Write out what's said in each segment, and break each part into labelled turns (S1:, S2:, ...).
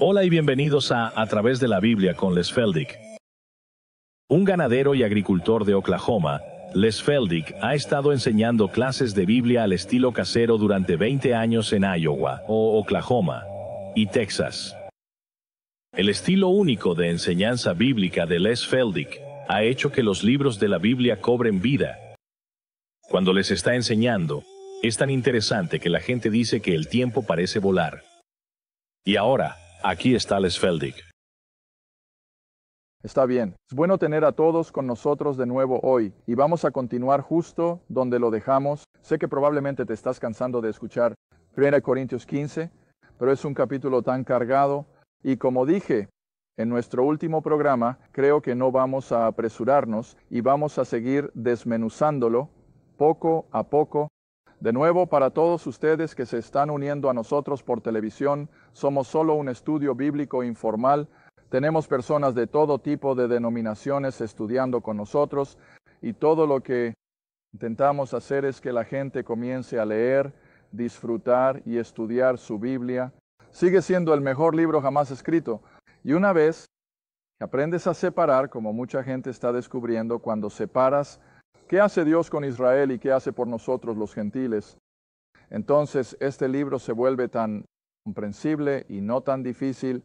S1: Hola y bienvenidos a través de la Biblia con Les Feldick. Un ganadero y agricultor de Oklahoma, Les Feldick ha estado enseñando clases de Biblia al estilo casero durante 20 años en Iowa, Oklahoma y Texas. El estilo único de enseñanza bíblica de Les Feldick ha hecho que los libros de la Biblia cobren vida. Cuando les está enseñando, es tan interesante que la gente dice que el tiempo parece volar. Y ahora, aquí está Les Feldick.
S2: Está bien. Es bueno tener a todos con nosotros de nuevo hoy y vamos a continuar justo donde lo dejamos. Sé que probablemente te estás cansando de escuchar 1 Corintios 15, pero es un capítulo tan cargado y como dije en nuestro último programa, creo que no vamos a apresurarnos y vamos a seguir desmenuzándolo poco a poco. De nuevo, para todos ustedes que se están uniendo a nosotros por televisión, somos solo un estudio bíblico informal. Tenemos personas de todo tipo de denominaciones estudiando con nosotros y todo lo que intentamos hacer es que la gente comience a leer, disfrutar y estudiar su Biblia. Sigue siendo el mejor libro jamás escrito. Y una vez que aprendes a separar, como mucha gente está descubriendo, cuando separas qué hace Dios con Israel y qué hace por nosotros los gentiles, entonces este libro se vuelve tan comprensible y no tan difícil.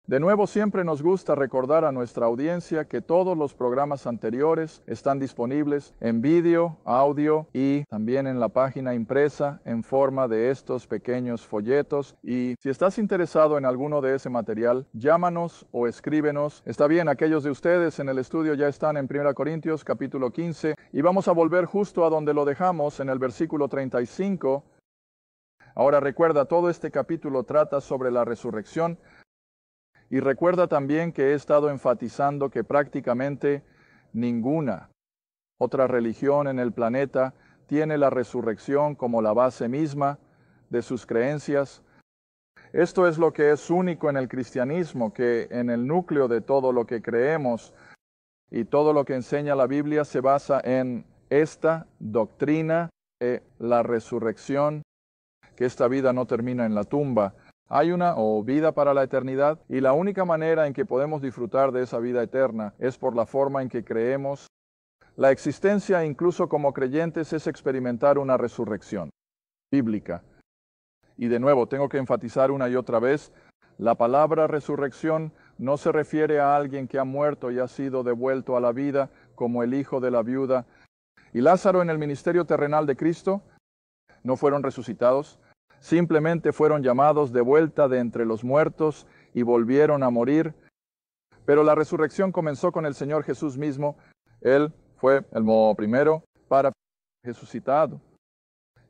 S2: De nuevo, siempre nos gusta recordar a nuestra audiencia que todos los programas anteriores están disponibles en vídeo, audio y también en la página impresa en forma de estos pequeños folletos. Y si estás interesado en alguno de ese material, llámanos o escríbenos. Está bien, aquellos de ustedes en el estudio ya están en 1 Corintios capítulo 15 y vamos a volver justo a donde lo dejamos en el versículo 35. Ahora recuerda, todo este capítulo trata sobre la resurrección. Y recuerda también que he estado enfatizando que prácticamente ninguna otra religión en el planeta tiene la resurrección como la base misma de sus creencias. Esto es lo que es único en el cristianismo, que en el núcleo de todo lo que creemos y todo lo que enseña la Biblia se basa en esta doctrina de la resurrección, que esta vida no termina en la tumba. Hay una vida para la eternidad y la única manera en que podemos disfrutar de esa vida eterna es por la forma en que creemos. La existencia, incluso como creyentes, es experimentar una resurrección bíblica. Y de nuevo, tengo que enfatizar una y otra vez, la palabra resurrección no se refiere a alguien que ha muerto y ha sido devuelto a la vida, como el hijo de la viuda. Y Lázaro en el ministerio terrenal de Cristo no fueron resucitados. Simplemente fueron llamados de vuelta de entre los muertos y volvieron a morir. Pero la resurrección comenzó con el Señor Jesús mismo. Él fue el primero para resucitado.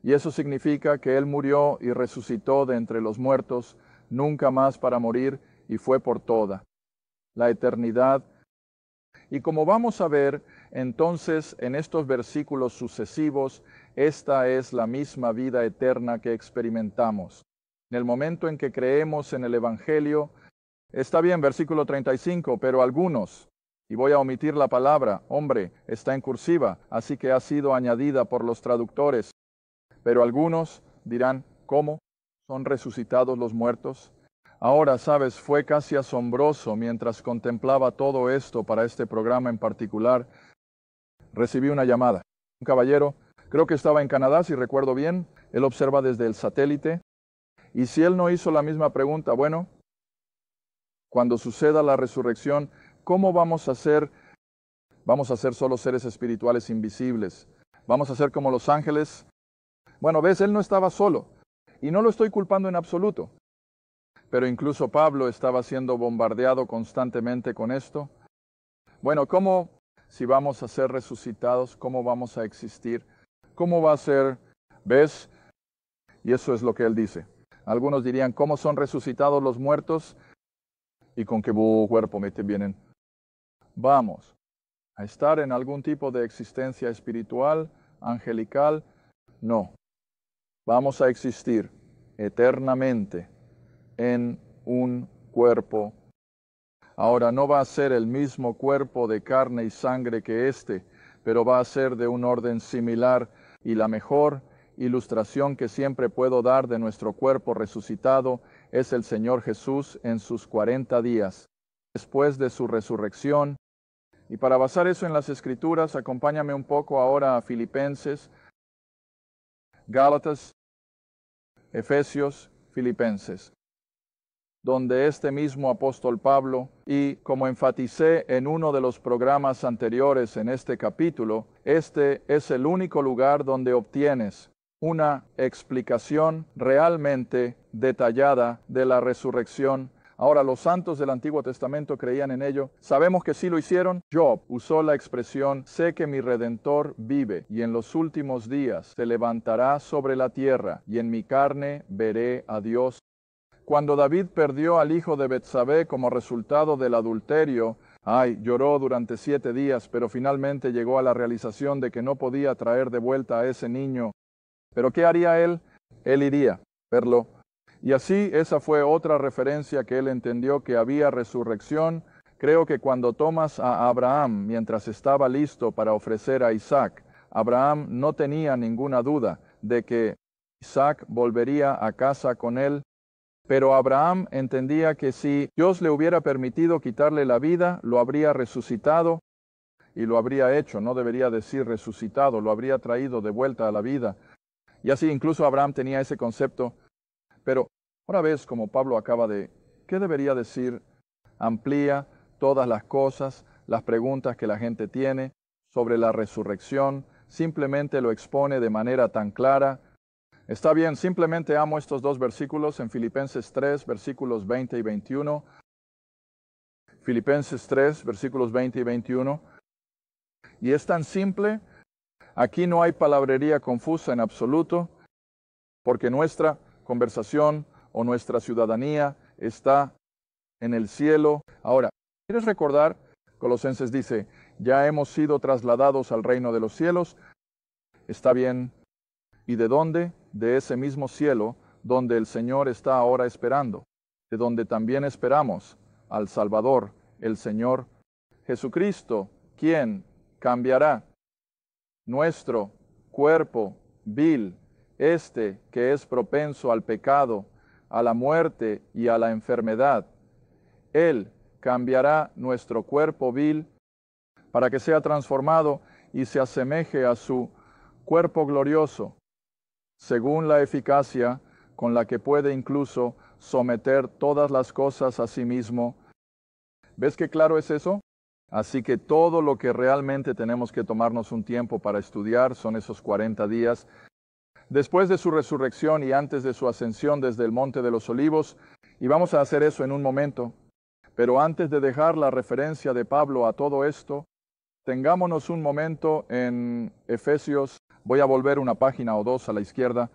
S2: Y eso significa que Él murió y resucitó de entre los muertos, nunca más para morir, y fue por toda la eternidad. Y como vamos a ver, entonces, en estos versículos sucesivos, esta es la misma vida eterna que experimentamos. En el momento en que creemos en el Evangelio, está bien, versículo 35, pero algunos, y voy a omitir la palabra, hombre, está en cursiva, así que ha sido añadida por los traductores, pero algunos dirán, ¿cómo? ¿Son resucitados los muertos? Ahora, sabes, fue casi asombroso mientras contemplaba todo esto para este programa en particular. Recibí una llamada. Un caballero, creo que estaba en Canadá, si recuerdo bien. Él observa desde el satélite. Y si él no hizo la misma pregunta, bueno, cuando suceda la resurrección, ¿cómo vamos a ser? Vamos a ser solo seres espirituales invisibles. Vamos a ser como los ángeles. Bueno, ves, él no estaba solo. Y no lo estoy culpando en absoluto. Pero incluso Pablo estaba siendo bombardeado constantemente con esto. Bueno, ¿cómo, si vamos a ser resucitados, cómo vamos a existir? ¿Cómo va a ser? ¿Ves? Y eso es lo que él dice. Algunos dirían, ¿cómo son resucitados los muertos? ¿Y con qué cuerpo me vienen? Vamos a estar en algún tipo de existencia espiritual, angelical. No. Vamos a existir eternamente en un cuerpo. Ahora no va a ser el mismo cuerpo de carne y sangre que este, pero va a ser de un orden similar, y la mejor ilustración que siempre puedo dar de nuestro cuerpo resucitado es el Señor Jesús en sus 40 días, después de su resurrección. Y para basar eso en las Escrituras, acompáñame un poco ahora a Filipenses, Gálatas, Efesios, Filipenses, donde este mismo apóstol Pablo, y como enfaticé en uno de los programas anteriores en este capítulo, este es el único lugar donde obtienes una explicación realmente detallada de la resurrección. Ahora, los santos del Antiguo Testamento creían en ello. Sabemos que sí lo hicieron. Job usó la expresión, sé que mi Redentor vive, y en los últimos días se levantará sobre la tierra, y en mi carne veré a Dios. Cuando David perdió al hijo de Betsabé como resultado del adulterio, lloró durante 7 días, pero finalmente llegó a la realización de que no podía traer de vuelta a ese niño. ¿Pero qué haría él? Él iría a verlo. Y así esa fue otra referencia que él entendió que había resurrección. Creo que cuando tomas a Abraham mientras estaba listo para ofrecer a Isaac, Abraham no tenía ninguna duda de que Isaac volvería a casa con él. Pero Abraham entendía que si Dios le hubiera permitido quitarle la vida, lo habría resucitado y lo habría hecho. No debería decir resucitado, lo habría traído de vuelta a la vida. Y así incluso Abraham tenía ese concepto. Pero una vez, como Pablo acaba de, ¿qué debería decir? Amplía todas las cosas, las preguntas que la gente tiene sobre la resurrección, simplemente lo expone de manera tan clara. Está bien, simplemente amo estos 2 versículos en Filipenses 3, versículos 20 y 21. Filipenses 3, versículos 20 y 21. Y es tan simple, aquí no hay palabrería confusa en absoluto, porque nuestra conversación o nuestra ciudadanía está en el cielo. Ahora, ¿quieres recordar? Colosenses dice, ya hemos sido trasladados al reino de los cielos. Está bien. ¿Y de dónde? De ese mismo cielo donde el Señor está ahora esperando, de donde también esperamos al Salvador, el Señor Jesucristo, quien cambiará nuestro cuerpo vil, que es propenso al pecado, a la muerte y a la enfermedad. Él cambiará nuestro cuerpo vil para que sea transformado y se asemeje a su cuerpo glorioso, según la eficacia con la que puede incluso someter todas las cosas a sí mismo. ¿Ves qué claro es eso? Así que todo lo que realmente tenemos que tomarnos un tiempo para estudiar son esos 40 días. Después de su resurrección y antes de su ascensión desde el Monte de los Olivos, y vamos a hacer eso en un momento. Pero antes de dejar la referencia de Pablo a todo esto, tengámonos un momento en Efesios. Voy a volver una página o 2 a la izquierda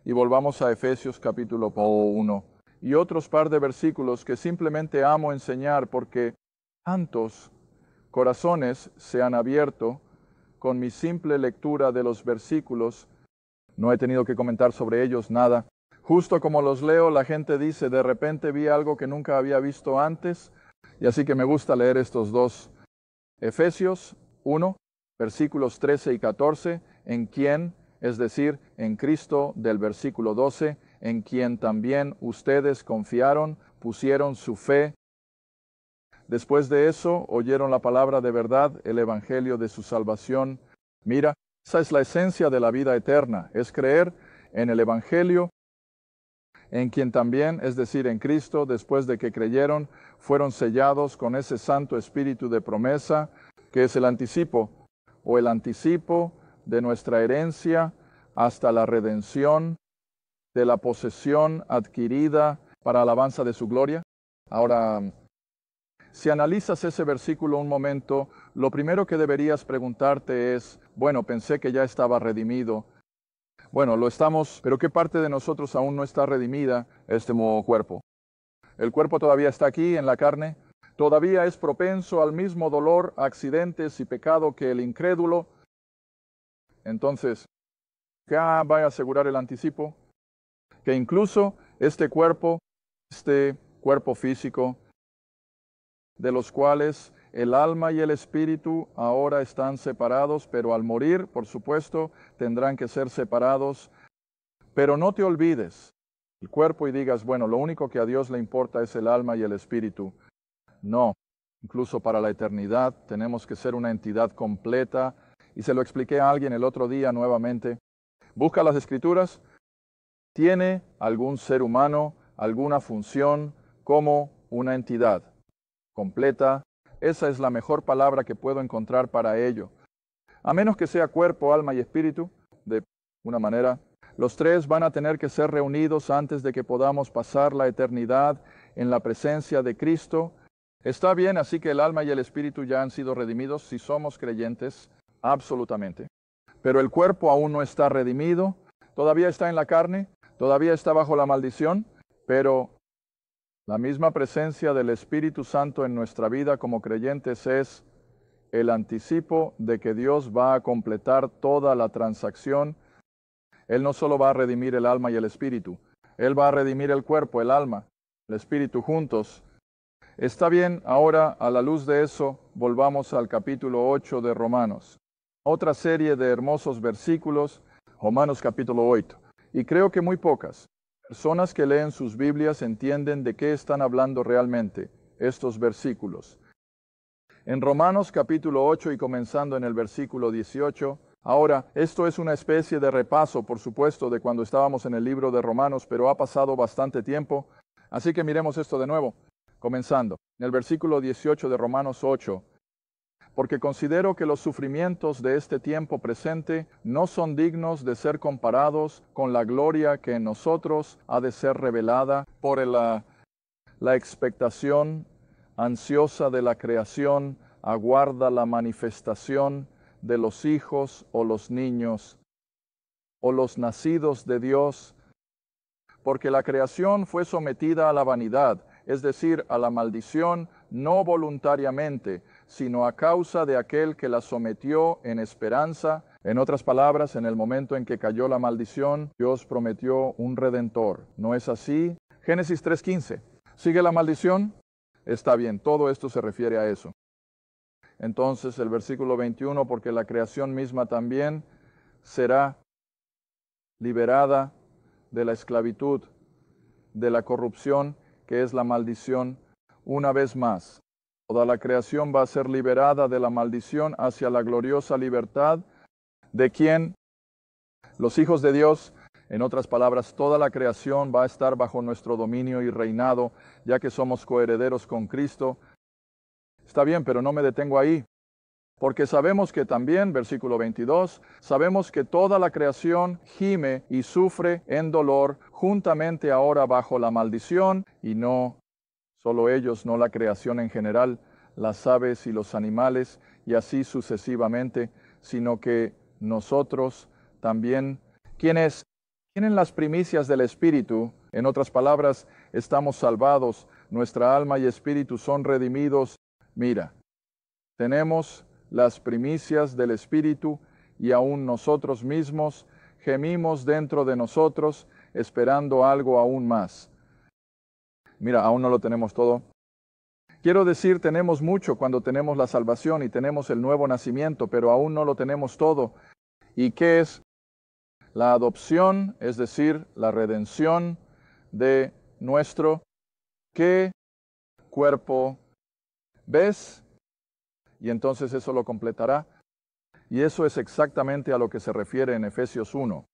S2: y volvamos a Efesios capítulo 1 y otros par de versículos que simplemente amo enseñar porque tantos corazones se han abierto con mi simple lectura de los versículos. No he tenido que comentar sobre ellos nada. Justo como los leo, la gente dice, de repente vi algo que nunca había visto antes, y así que me gusta leer estos 2. Efesios 1, versículos 13 y 14, en quien, es decir, en Cristo, del versículo 12, en quien también ustedes confiaron, pusieron su fe. Después de eso, oyeron la palabra de verdad, el evangelio de su salvación. Mira, esa es la esencia de la vida eterna, es creer en el evangelio, en quien también, es decir, en Cristo, después de que creyeron, fueron sellados con ese Santo Espíritu de promesa, que es el anticipo, o el anticipo de nuestra herencia hasta la redención de la posesión adquirida para alabanza de su gloria. Ahora, si analizas ese versículo un momento, lo primero que deberías preguntarte es, bueno, pensé que ya estaba redimido. Bueno, lo estamos, pero ¿qué parte de nosotros aún no está redimida? Este cuerpo. El cuerpo todavía está aquí en la carne, todavía es propenso al mismo dolor, accidentes y pecado que el incrédulo. Entonces, ¿qué va a asegurar el anticipo? Que incluso este cuerpo físico, de los cuales El alma y el espíritu ahora están separados, pero al morir, por supuesto, tendrán que ser separados. Pero no te olvides el cuerpo y digas, bueno, lo único que a Dios le importa es el alma y el espíritu. No, incluso para la eternidad tenemos que ser una entidad completa. Y se lo expliqué a alguien el otro día nuevamente. Busca las Escrituras. ¿Tiene algún ser humano alguna función como una entidad completa? Esa es la mejor palabra que puedo encontrar para ello. A menos que sea cuerpo, alma y espíritu, de una manera, los tres van a tener que ser reunidos antes de que podamos pasar la eternidad en la presencia de Cristo. Está bien, así que el alma y el espíritu ya han sido redimidos si somos creyentes, absolutamente. Pero el cuerpo aún no está redimido, todavía está en la carne, todavía está bajo la maldición, pero la misma presencia del Espíritu Santo en nuestra vida como creyentes es el anticipo de que Dios va a completar toda la transacción. Él no solo va a redimir el alma y el espíritu, Él va a redimir el cuerpo, el alma, el espíritu juntos. Está bien, ahora a la luz de eso, volvamos al capítulo 8 de Romanos. Otra serie de hermosos versículos, Romanos capítulo 8. Y creo que muy pocas personas que leen sus Biblias entienden de qué están hablando realmente estos versículos. En Romanos capítulo 8 y comenzando en el versículo 18, ahora, esto es una especie de repaso, por supuesto, de cuando estábamos en el libro de Romanos, pero ha pasado bastante tiempo, así que miremos esto de nuevo, comenzando. En el versículo 18 de Romanos 8, porque considero que los sufrimientos de este tiempo presente no son dignos de ser comparados con la gloria que en nosotros ha de ser revelada por la expectación ansiosa de la creación, aguarda la manifestación de los hijos o los niños o los nacidos de Dios, porque la creación fue sometida a la vanidad, es decir, a la maldición, no voluntariamente, sino a causa de aquel que la sometió en esperanza. En otras palabras, en el momento en que cayó la maldición, Dios prometió un redentor. ¿No es así? Génesis 3:15. ¿Sigue la maldición? Está bien, todo esto se refiere a eso. Entonces el versículo 21, porque la creación misma también será liberada de la esclavitud, de la corrupción, que es la maldición, una vez más. Toda la creación va a ser liberada de la maldición hacia la gloriosa libertad de quien los hijos de Dios. En otras palabras, toda la creación va a estar bajo nuestro dominio y reinado, ya que somos coherederos con Cristo. Está bien, pero no me detengo ahí, porque sabemos que también, versículo 22, sabemos que toda la creación gime y sufre en dolor, juntamente ahora bajo la maldición, y no solo ellos, no la creación en general, las aves y los animales, y así sucesivamente, sino que nosotros también, quienes tienen las primicias del Espíritu, en otras palabras, estamos salvados, nuestra alma y espíritu son redimidos. Mira, tenemos las primicias del Espíritu y aún nosotros mismos gemimos dentro de nosotros esperando algo aún más. Mira, aún no lo tenemos todo. Quiero decir, tenemos mucho cuando tenemos la salvación y tenemos el nuevo nacimiento, pero aún no lo tenemos todo. ¿Y qué es? La adopción, es decir, la redención de nuestro ¿qué? Cuerpo. ¿Ves? Y entonces eso lo completará. Y eso es exactamente a lo que se refiere en Efesios 1.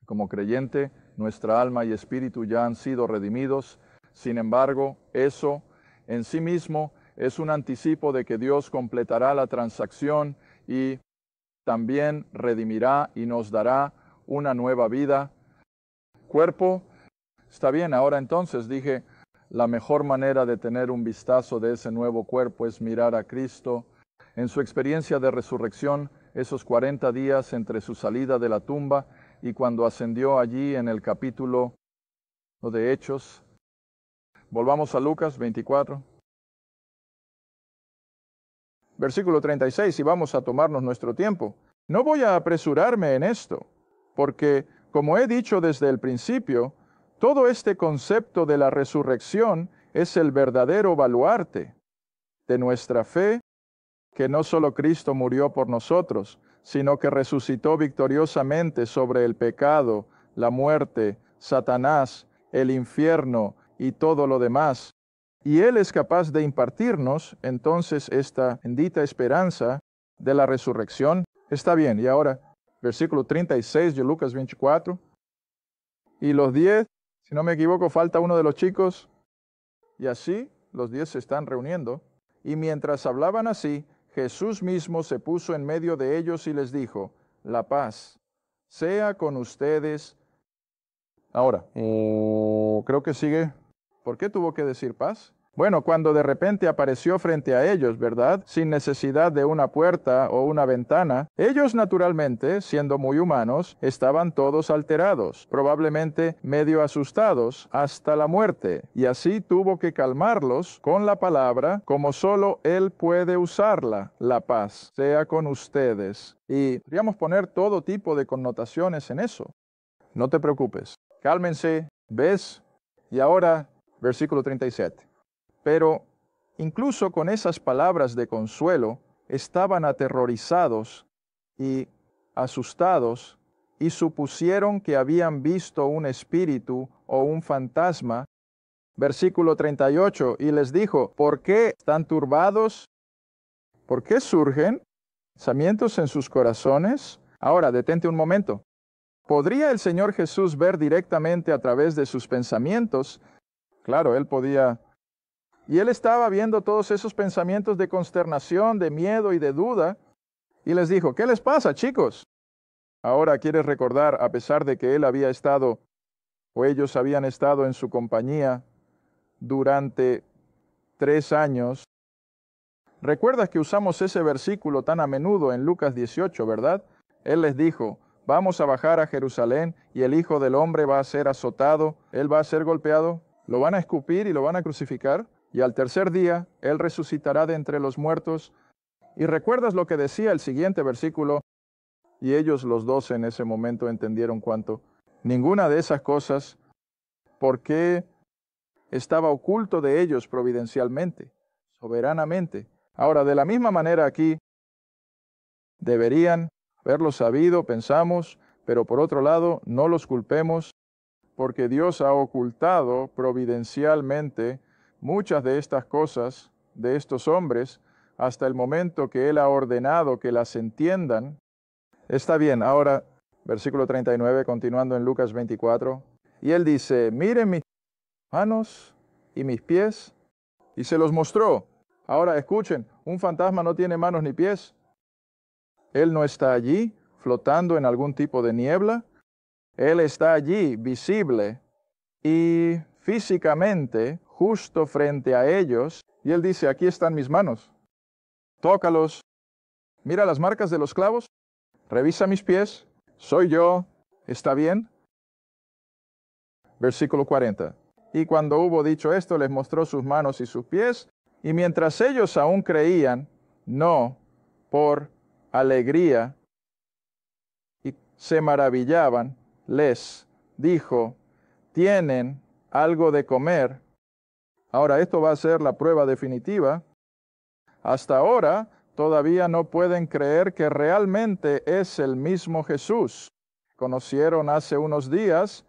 S2: Como creyente, nuestra alma y espíritu ya han sido redimidos. Sin embargo, eso en sí mismo es un anticipo de que Dios completará la transacción y también redimirá y nos dará una nueva vida. Cuerpo, está bien, ahora entonces dije, la mejor manera de tener un vistazo de ese nuevo cuerpo es mirar a Cristo en su experiencia de resurrección, esos 40 días entre su salida de la tumba y cuando ascendió allí en el capítulo de Hechos. Volvamos a Lucas 24. Versículo 36, y vamos a tomarnos nuestro tiempo. No voy a apresurarme en esto, porque, como he dicho desde el principio, todo este concepto de la resurrección es el verdadero baluarte de nuestra fe que no solo Cristo murió por nosotros, sino que resucitó victoriosamente sobre el pecado, la muerte, Satanás, el infierno y todo lo demás. Y Él es capaz de impartirnos entonces esta bendita esperanza de la resurrección. Está bien, y ahora, versículo 36 de Lucas 24. Y los 10, si no me equivoco, falta uno de los chicos. Y así los 10 se están reuniendo. Y mientras hablaban así, Jesús mismo se puso en medio de ellos y les dijo, la paz sea con ustedes. Ahora, creo que sigue. ¿Por qué tuvo que decir paz? Bueno, cuando de repente apareció frente a ellos, ¿verdad? Sin necesidad de una puerta o una ventana, ellos naturalmente, siendo muy humanos, estaban todos alterados, probablemente medio asustados hasta la muerte, y así tuvo que calmarlos con la palabra como solo Él puede usarla, la paz sea con ustedes. Y podríamos poner todo tipo de connotaciones en eso. No te preocupes, cálmense, ¿ves? Y ahora, versículo 37. Pero incluso con esas palabras de consuelo, estaban aterrorizados y asustados y supusieron que habían visto un espíritu o un fantasma. Versículo 38, y les dijo, ¿por qué están turbados? ¿Por qué surgen pensamientos en sus corazones? Ahora, detente un momento. ¿Podría el Señor Jesús ver directamente a través de sus pensamientos? Claro, Él podía. Y Él estaba viendo todos esos pensamientos de consternación, de miedo y de duda, y les dijo, ¿qué les pasa, chicos? Ahora quieres recordar, a pesar de que Él había estado, o ellos habían estado en su compañía durante 3 años. ¿Recuerdas que usamos ese versículo tan a menudo en Lucas 18, verdad? Él les dijo, vamos a bajar a Jerusalén y el Hijo del Hombre va a ser azotado, Él va a ser golpeado, lo van a escupir y lo van a crucificar. Y al tercer día, Él resucitará de entre los muertos. Y recuerdas lo que decía el siguiente versículo, y ellos los 12 en ese momento entendieron cuánto. Ninguna de esas cosas, porque estaba oculto de ellos providencialmente, soberanamente. Ahora, de la misma manera aquí, deberían haberlo sabido, pensamos, pero por otro lado, no los culpemos, porque Dios ha ocultado providencialmente muchas de estas cosas de estos hombres hasta el momento que Él ha ordenado que las entiendan. Está bien, ahora, versículo 39, continuando en Lucas 24, y Él dice, miren mis manos y mis pies, y se los mostró. Ahora escuchen, un fantasma no tiene manos ni pies. Él no está allí, flotando en algún tipo de niebla. Él está allí, visible y físicamente, justo frente a ellos, y Él dice, aquí están mis manos, tócalos, mira las marcas de los clavos, revisa mis pies, soy yo, ¿está bien? Versículo 40. Y cuando hubo dicho esto, les mostró sus manos y sus pies, y mientras ellos aún creían, no por alegría, y se maravillaban, les dijo, ¿tienen algo de comer? Ahora, esto va a ser la prueba definitiva. Hasta ahora, todavía no pueden creer que realmente es el mismo Jesús. Conocieron hace unos días.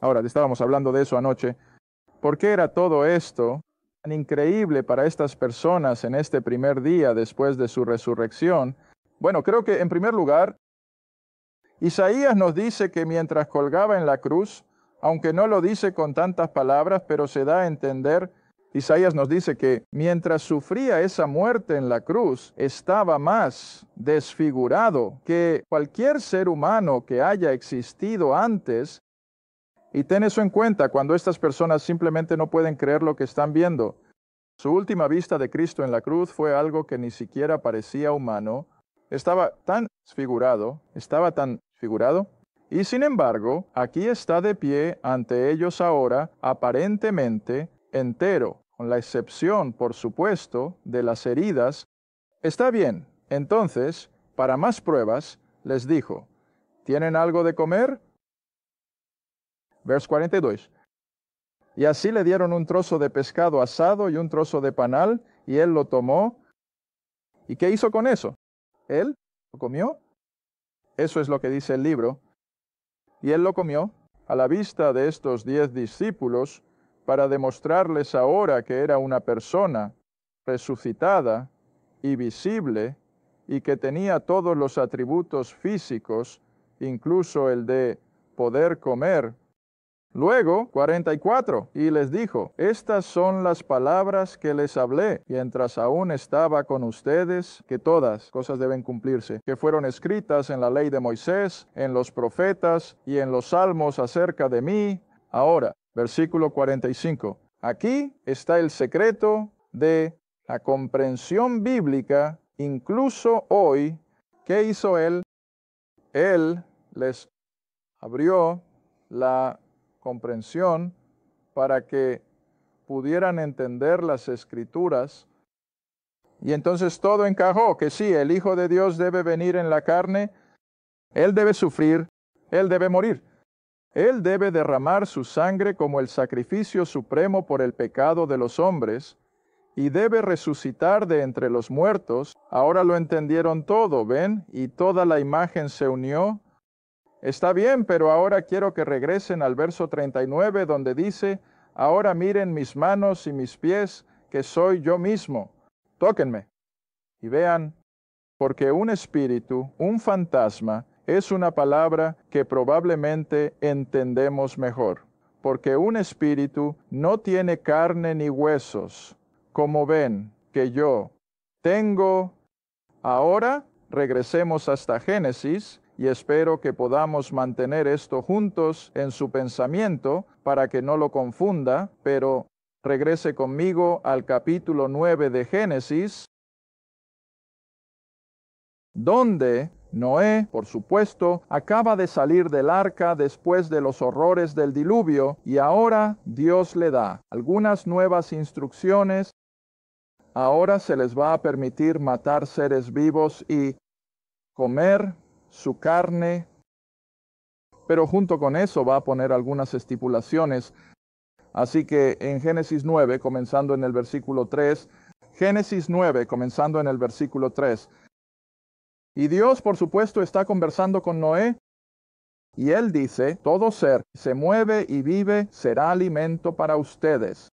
S2: Ahora, estábamos hablando de eso anoche. ¿Por qué era todo esto tan increíble para estas personas en este primer día después de su resurrección? Bueno, creo que en primer lugar, Isaías nos dice que mientras colgaba en la cruz, aunque no lo dice con tantas palabras, pero se da a entender, Isaías nos dice que mientras sufría esa muerte en la cruz, estaba más desfigurado que cualquier ser humano que haya existido antes. Y ten eso en cuenta cuando estas personas simplemente no pueden creer lo que están viendo. Su última vista de Cristo en la cruz fue algo que ni siquiera parecía humano. Estaba tan desfigurado, y sin embargo, aquí está de pie ante ellos ahora, aparentemente entero, con la excepción, por supuesto, de las heridas. Está bien. Entonces, para más pruebas, les dijo, ¿tienen algo de comer? Verso 42. Y así le dieron un trozo de pescado asado y un trozo de panal, y él lo tomó, ¿Y qué hizo con eso? Él lo comió. Eso es lo que dice el libro. Y él lo comió a la vista de estos 10 discípulos para demostrarles ahora que era una persona resucitada y visible y que tenía todos los atributos físicos, incluso el de poder comer. Luego, 44, y les dijo, estas son las palabras que les hablé, mientras aún estaba con ustedes, que todas cosas deben cumplirse, que fueron escritas en la ley de Moisés, en los profetas y en los salmos acerca de mí. Ahora, versículo 45, aquí está el secreto de la comprensión bíblica, incluso hoy. ¿Qué hizo él? Él les abrió la comprensión para que pudieran entender las escrituras, y entonces todo encajó, que sí, el Hijo de Dios debe venir en la carne, Él debe sufrir, Él debe morir, Él debe derramar su sangre como el sacrificio supremo por el pecado de los hombres, y debe resucitar de entre los muertos. Ahora lo entendieron todo, ¿ven? Y toda la imagen se unió. Está bien, pero ahora quiero que regresen al verso 39, donde dice, ahora miren mis manos y mis pies, que soy yo mismo. Tóquenme y vean, porque un espíritu, un fantasma, es una palabra que probablemente entendemos mejor, porque un espíritu no tiene carne ni huesos, como ven que yo tengo. Ahora regresemos hasta Génesis, y espero que podamos mantener esto juntos en su pensamiento para que no lo confunda, pero regrese conmigo al capítulo 9 de Génesis, donde Noé, por supuesto, acaba de salir del arca después de los horrores del diluvio, y ahora Dios le da algunas nuevas instrucciones. Ahora se les va a permitir matar seres vivos y comer su carne, pero junto con eso va a poner algunas estipulaciones. Así que en Génesis 9, comenzando en el versículo 3, Génesis 9, comenzando en el versículo 3, y Dios, por supuesto, está conversando con Noé, y él dice, todo ser que se mueve y vive será alimento para ustedes,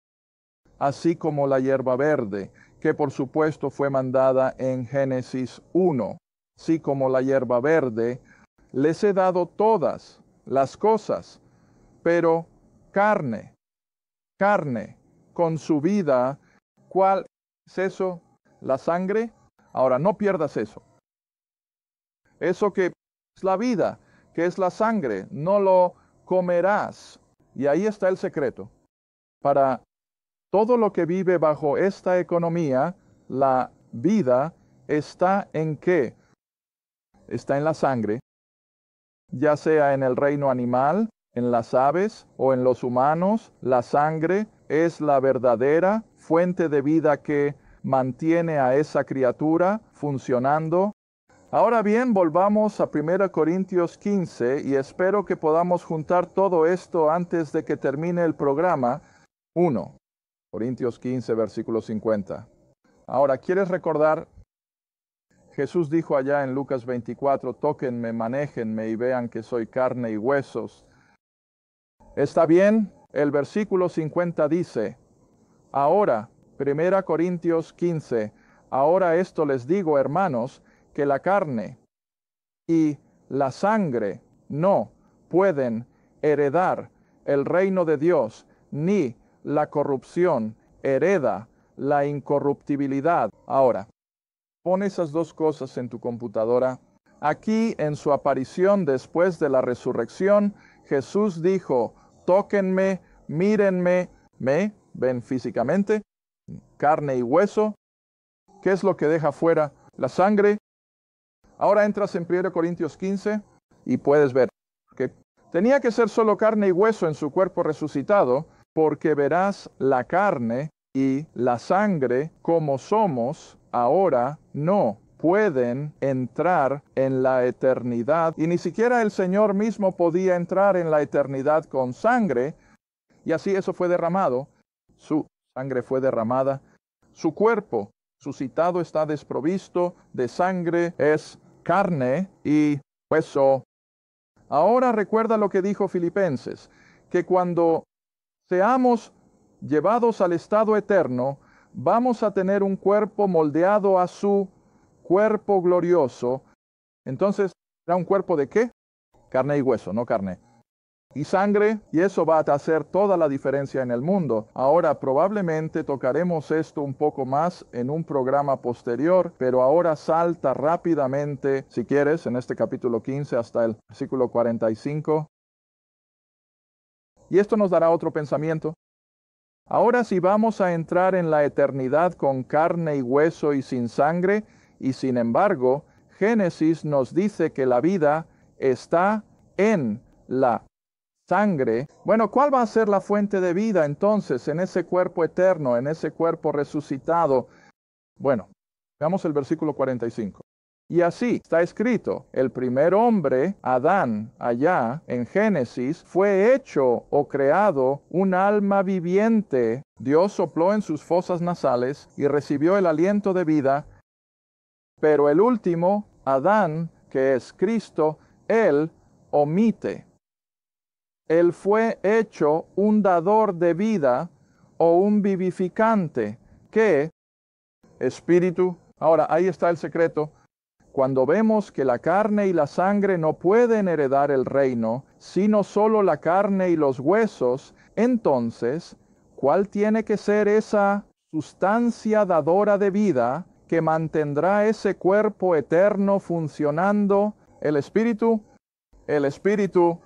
S2: así como la hierba verde, que por supuesto fue mandada en Génesis 1. Así como la hierba verde, les he dado todas las cosas, pero carne, con su vida. ¿Cuál es eso? La sangre. Ahora, no pierdas eso. Eso que es la vida, que es la sangre, no lo comerás. Y ahí está el secreto. Para todo lo que vive bajo esta economía, la vida está ¿en qué? Está en la sangre, ya sea en el reino animal, en las aves o en los humanos. La sangre es la verdadera fuente de vida que mantiene a esa criatura funcionando. Ahora bien, volvamos a 1 Corintios 15 y espero que podamos juntar todo esto antes de que termine el programa. 1 Corintios 15, versículo 50. Ahora, ¿quieres recordar? Jesús dijo allá en Lucas 24, tóquenme, manéjenme y vean que soy carne y huesos. ¿Está bien? El versículo 50 dice, ahora, 1 Corintios 15, ahora esto les digo, hermanos, que la carne y la sangre no pueden heredar el reino de Dios, ni la corrupción hereda la incorruptibilidad. Ahora, pon esas dos cosas en tu computadora. Aquí, en su aparición después de la resurrección, Jesús dijo, tóquenme, mírenme, me ven físicamente, carne y hueso. ¿Qué es lo que deja fuera? La sangre. Ahora entras en 1 Corintios 15 y puedes ver que tenía que ser solo carne y hueso en su cuerpo resucitado, porque verás la carne y la sangre como somos ahora no pueden entrar en la eternidad, y ni siquiera el Señor mismo podía entrar en la eternidad con sangre, y así eso fue derramado, su sangre fue derramada, su cuerpo resucitado está desprovisto de sangre, es carne y hueso. Ahora recuerda lo que dijo Filipenses, que cuando seamos llevados al estado eterno, vamos a tener un cuerpo moldeado a su cuerpo glorioso. Entonces, ¿será un cuerpo de qué? Carne y hueso, no carne y sangre, y eso va a hacer toda la diferencia en el mundo. Ahora, probablemente tocaremos esto un poco más en un programa posterior, pero ahora salta rápidamente, si quieres, en este capítulo 15 hasta el versículo 45. Y esto nos dará otro pensamiento. Ahora si vamos a entrar en la eternidad con carne y hueso y sin sangre, y sin embargo, Génesis nos dice que la vida está en la sangre. Bueno, ¿cuál va a ser la fuente de vida entonces en ese cuerpo eterno, en ese cuerpo resucitado? Bueno, veamos el versículo 45. Y así está escrito, el primer hombre, Adán, allá en Génesis, fue hecho o creado un alma viviente. Dios sopló en sus fosas nasales y recibió el aliento de vida. Pero el último, Adán, que es Cristo, él omite. Él fue hecho un dador de vida o un vivificante. ¿Qué? Espíritu. Ahora, ahí está el secreto. Cuando vemos que la carne y la sangre no pueden heredar el reino, sino solo la carne y los huesos, entonces, ¿cuál tiene que ser esa sustancia dadora de vida que mantendrá ese cuerpo eterno funcionando? El Espíritu. El Espíritu.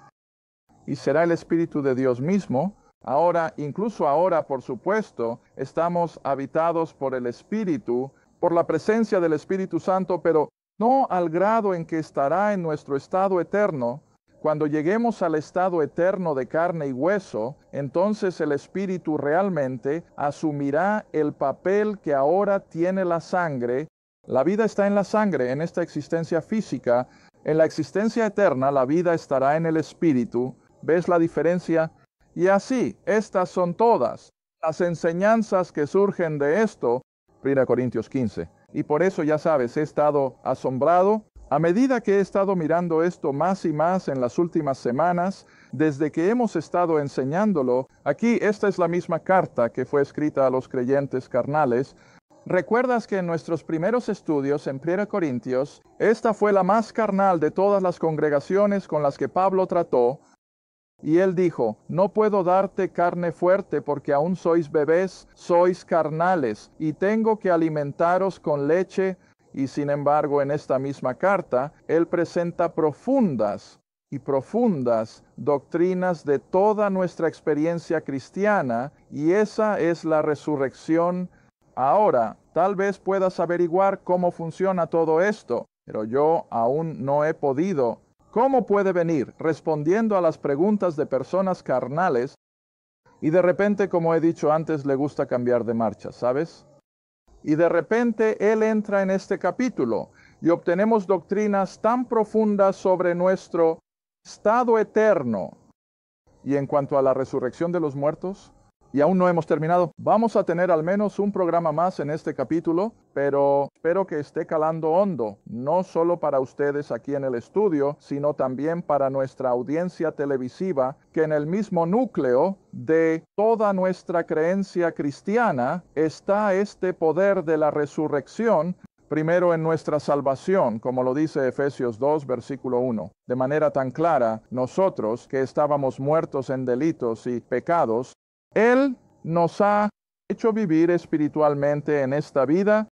S2: Y será el Espíritu de Dios mismo. Ahora, incluso ahora, por supuesto, estamos habitados por el Espíritu, por la presencia del Espíritu Santo, pero no al grado en que estará en nuestro estado eterno. Cuando lleguemos al estado eterno de carne y hueso, entonces el Espíritu realmente asumirá el papel que ahora tiene la sangre. La vida está en la sangre, en esta existencia física. En la existencia eterna, la vida estará en el Espíritu. ¿Ves la diferencia? Y así, estas son todas las enseñanzas que surgen de esto. 1 Corintios 15. Y por eso, ya sabes, he estado asombrado a medida que he estado mirando esto más y más en las últimas semanas, desde que hemos estado enseñándolo. Aquí, esta es la misma carta que fue escrita a los creyentes carnales. ¿Recuerdas que en nuestros primeros estudios en 1 Corintios, esta fue la más carnal de todas las congregaciones con las que Pablo trató? Y él dijo, no puedo darte carne fuerte porque aún sois bebés, sois carnales, y tengo que alimentaros con leche. Y sin embargo, en esta misma carta, él presenta profundas y profundas doctrinas de toda nuestra experiencia cristiana, y esa es la resurrección. Ahora, tal vez puedas averiguar cómo funciona todo esto, pero yo aún no he podido. ¿Cómo puede venir respondiendo a las preguntas de personas carnales y de repente, como he dicho antes, le gusta cambiar de marcha, ¿sabes? Y de repente él entra en este capítulo y obtenemos doctrinas tan profundas sobre nuestro estado eterno. Y en cuanto a la resurrección de los muertos, y aún no hemos terminado. Vamos a tener al menos un programa más en este capítulo, pero espero que esté calando hondo, no solo para ustedes aquí en el estudio, sino también para nuestra audiencia televisiva, que en el mismo núcleo de toda nuestra creencia cristiana está este poder de la resurrección, primero en nuestra salvación, como lo dice Efesios 2, versículo 1. De manera tan clara, nosotros que estábamos muertos en delitos y pecados, Él nos ha hecho vivir espiritualmente en esta vida.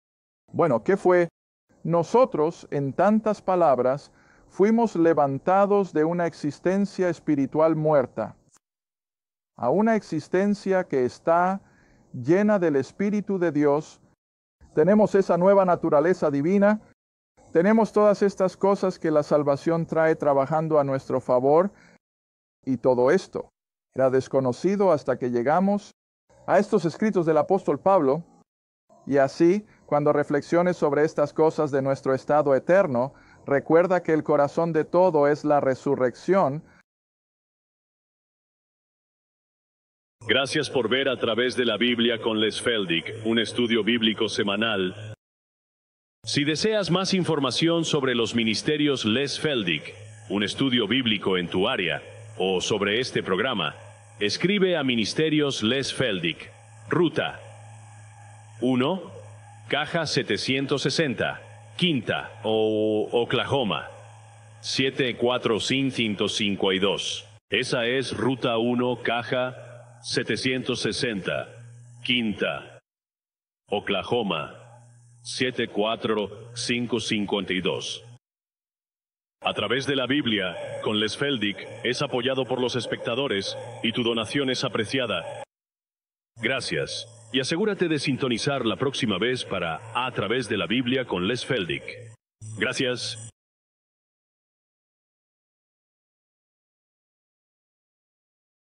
S2: Bueno, ¿qué fue? Nosotros, en tantas palabras, fuimos levantados de una existencia espiritual muerta a una existencia que está llena del Espíritu de Dios. Tenemos esa nueva naturaleza divina. Tenemos todas estas cosas que la salvación trae trabajando a nuestro favor. Y todo esto era desconocido hasta que llegamos a estos escritos del apóstol Pablo. Y así, cuando reflexiones sobre estas cosas de nuestro estado eterno, recuerda que el corazón de todo es la resurrección.
S1: Gracias por ver A Través de la Biblia con Les Feldick, un estudio bíblico semanal. Si deseas más información sobre los ministerios Les Feldick, un estudio bíblico en tu área, o sobre este programa, escribe a Ministerios Les Feldick, Ruta 1, Caja 760, Quinta, Oklahoma 74552. Esa es Ruta 1, Caja 760, Quinta, Oklahoma 74552. A Través de la Biblia, con Les Feldick, es apoyado por los espectadores y tu donación es apreciada. Gracias, y asegúrate de sintonizar la próxima vez para A Través de la Biblia con Les Feldick. Gracias.